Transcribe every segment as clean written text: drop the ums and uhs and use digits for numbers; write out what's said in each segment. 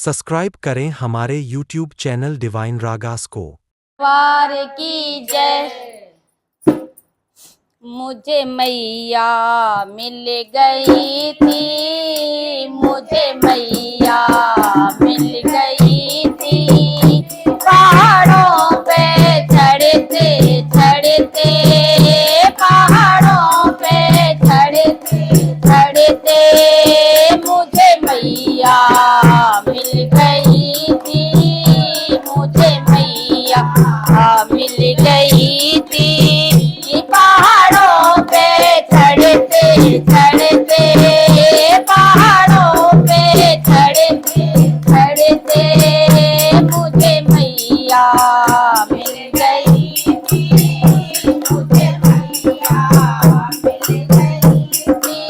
Subscribe करें हमारे YouTube channel divine ragas को। वार की जय। मुझे मैया मिल गई थी, मुझे मैया मिल गई थी। पहाड़ों पे चढ़ते चढ़ते, पहाड़ों पे चढ़ते चढ़ते मुझे मैया मिल गई थी, मुझे मैया मिल गई थी। पहाड़ों पे चढ़ते चढ़ते, पहाड़ों पे चढ़ते चढ़ते मुझे मैया मिल गई थी, मुझे मैया मिल गई थी।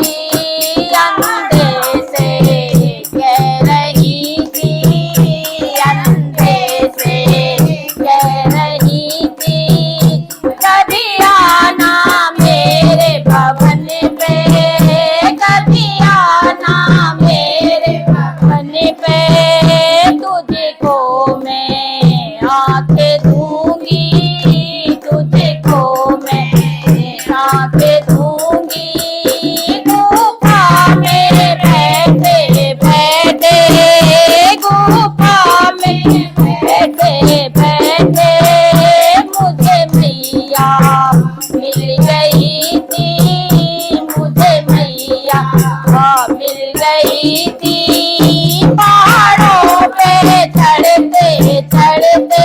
अंधे से कह रही थी, अंधे से कह रही थी, कभी आना मेरे भवन पे, कभी आना मेरे भवन पे। तुझको मैं आके दूंगी, तुझको मैं आके दूंगी। गुफा में बैठे बैठे, गुफा में बैठे बैठे मुझे मैया मिल गई थी, मुझे मैया मिल गई थी। पहाड़ों पे चढ़ते चढ़ते,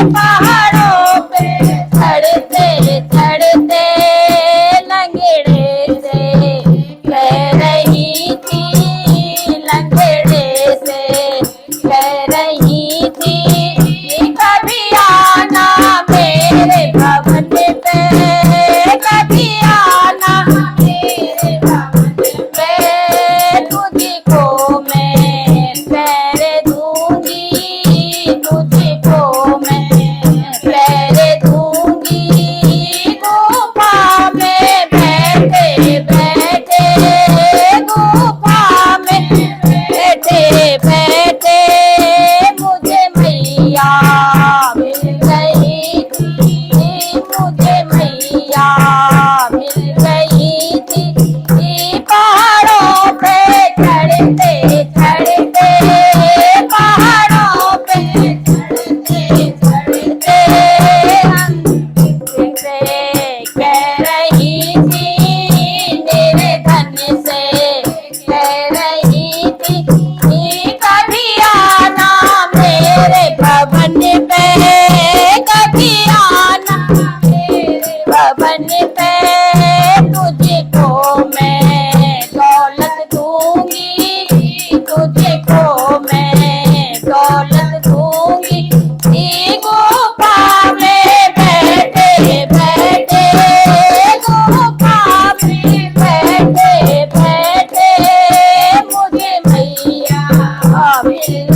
पहाड़ों पे चढ़ते चढ़ते लंगड़े से कह रही थी, लंगड़े से कह रही थी, कभी आना मेरे भवन पे, कभी आना मेरे भवन पे। तुझको मैं पैर दूंगी, तुझको मैं पैर दूंगी। गुफा में बैठे बैठे, गुफा में बैठे बैठे मुझे मैया मिल गई थी, मुझे मैया मिल गई थी। पहाड़ों पे चढ़ते चढ़ते, पहाड़ों पे चढ़ते चढ़ते अंधे से कह रही थी, मेरे धन से कह रही थी, कभी आना मेरे भवन पे, कभी आना मेरे भवन पे। तुझको मैं दौलत दूंगी, तुझको मैं दौलत दूंगी। गुफा में बैठे बैठे, गुफा में बैठे बैठे मुझे मैया मिल